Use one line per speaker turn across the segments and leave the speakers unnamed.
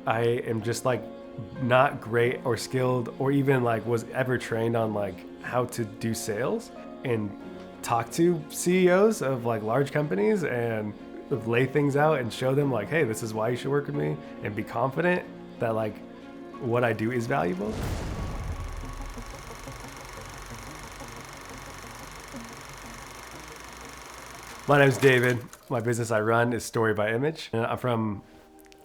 I am just like not great or skilled or even like was ever trained on like how to do sales and talk to CEOs of like large companies and lay things out and show them like, hey, this is why you should work with me, and be confident that like what I do is valuable. My name's David. My business I run is Story by Image. I'm from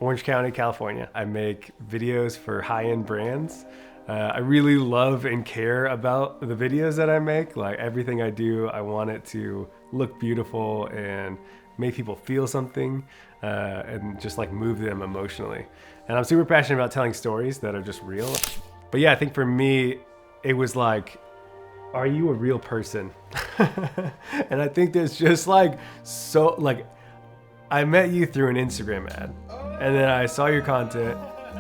Orange County, California. I make videos for high-end brands. I really love and care about the videos that I make. Like everything I do, I want it to look beautiful and make people feel something and just like move them emotionally. And I'm super passionate about telling stories that are just real. But yeah, I think for me, it was like, are you a real person? And I think there's just like, so like, I met you through an Instagram ad, and then I saw your content,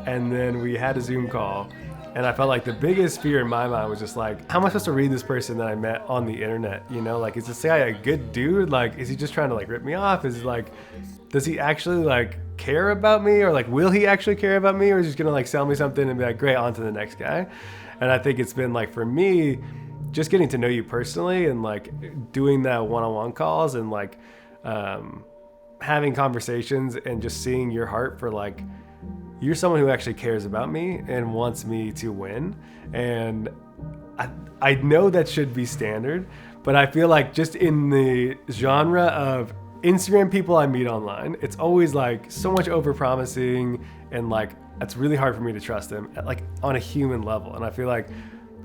and then we had a Zoom call, and I felt like the biggest fear in my mind was just like, how am I supposed to read this person that I met on the internet? You know, like, is this guy a good dude? Like, is he just trying to like rip me off? Is it like, does he actually like care about me, or like, will he actually care about me, or is he just gonna like sell me something and be like, great, on to the next guy? And I think it's been like, for me, just getting to know you personally and like doing that one-on-one calls and like having conversations and just seeing your heart for like, you're someone who actually cares about me and wants me to win. And I know that should be standard, but I feel like just in the genre of Instagram people I meet online, it's always like so much over promising, and like it's really hard for me to trust them like on a human level. And I feel like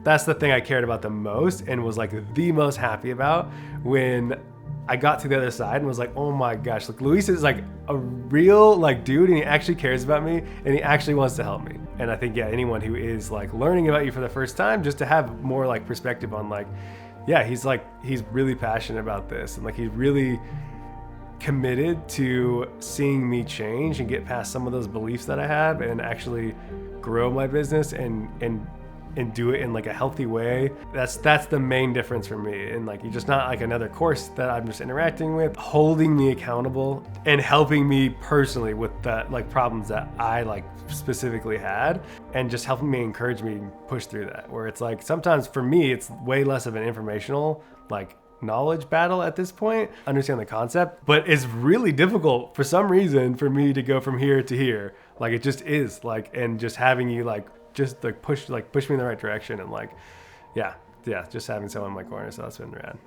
that's the thing I cared about the most and was like the most happy about when I got to the other side and was like, oh my gosh, like Luis is like a real like dude, and he actually cares about me and he actually wants to help me. And I think, yeah, anyone who is like learning about you for the first time, just to have more like perspective on like, yeah, he's really passionate about this, and like he's really committed to seeing me change and get past some of those beliefs that I have and actually grow my business and do it in like a healthy way. That's the main difference for me. And like, you're just not like another course that I'm just interacting with, holding me accountable and helping me personally with the like problems that I like specifically had, and just helping me, encourage me push through that. Where it's like, sometimes for me, it's way less of an informational like knowledge battle at this point, understand the concept, but it's really difficult for some reason for me to go from here to here. Like it just is like, and just having you like just like push me in the right direction, and like yeah just having someone in my corner, so that's been rad.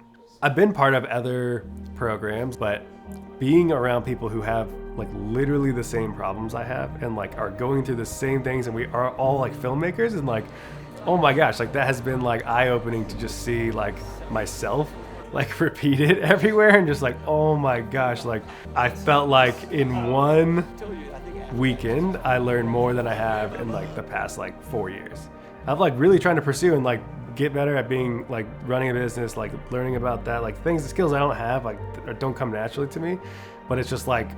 I've been part of other programs, but being around people who have like literally the same problems I have and like are going through the same things, and we are all like filmmakers, and like, oh my gosh, like that has been like eye-opening to just see like myself like repeated everywhere, and just like, oh my gosh, like I felt like in one weekend I learned more than I have in like the past like 4 years. I'm like really trying to pursue and like get better at being like running a business, like learning about that, like things, the skills I don't have, like or don't come naturally to me, but it's just like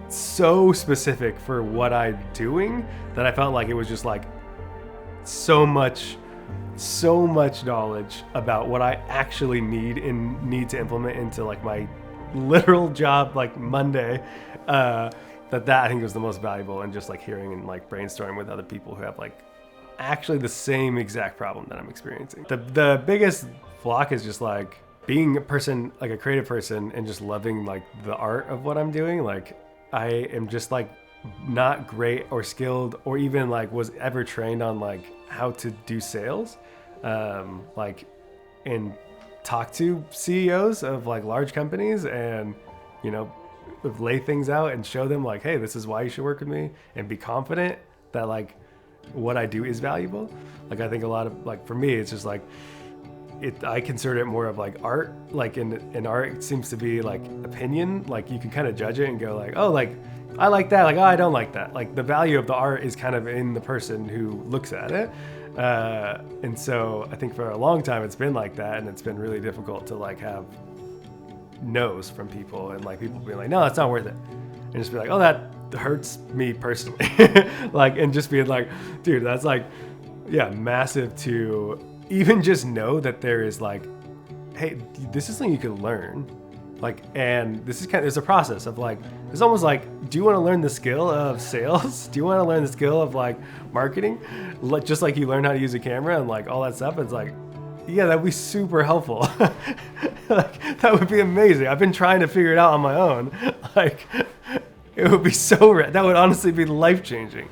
so specific for what I'm doing that I felt like it was just like so much knowledge about what I actually need to implement into like my literal job like Monday, that I think was the most valuable, and just like hearing and like brainstorming with other people who have like actually the same exact problem that I'm experiencing. The biggest block is just like being a person, like a creative person, and just loving like the art of what I'm doing. Like I am just like not great or skilled or even like was ever trained on like how to do sales, like and talk to CEOs of like large companies, and you know, lay things out and show them like, hey, this is why you should work with me, and be confident that like what I do is valuable. Like I think a lot of like, for me, it's just like I consider it more of like art. Like in art, it seems to be like opinion. Like you can kind of judge it and go like, oh, like I like that. Like, oh, I don't like that. Like the value of the art is kind of in the person who looks at it. And so I think for a long time it's been like that, and it's been really difficult to like have no's from people, and like people being like, no, that's not worth it, and just be like, oh, that hurts me personally. Like, and just being like, dude, that's like, yeah, massive to even just know that there is like, hey, this is something you can learn. Like, and this is kind of, there's a process of like, It's almost like, do you want to learn the skill of sales? Do you want to learn the skill of like marketing? Just like you learn how to use a camera and like all that stuff. It's like, yeah, that'd be super helpful. Like, that would be amazing. I've been trying to figure it out on my own. Like, it would be so that would honestly be life-changing.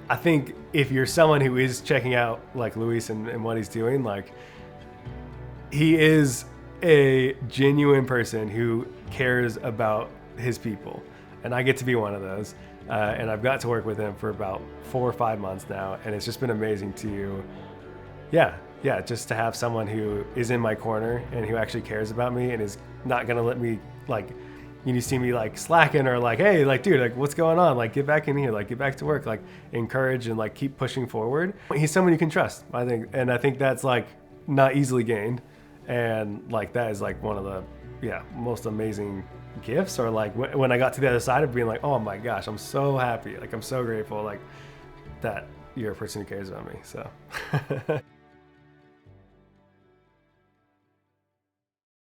I think if you're someone who is checking out like Luis and what he's doing, like, he is a genuine person who cares about his people. And I get to be one of those. And I've got to work with him for about 4 or 5 months now. And it's just been amazing to, just to have someone who is in my corner and who actually cares about me and is not gonna let me, like, you see me like slacking or like, hey, like, dude, like, what's going on? Like, get back in here, like, get back to work, like, encourage and like keep pushing forward. He's someone you can trust, I think. And I think that's like not easily gained. And like, that is like one of the, most amazing gifts. Or like when I got to the other side of being like, oh my gosh, I'm so happy. Like, I'm so grateful, like, that you're a person who cares about me, so.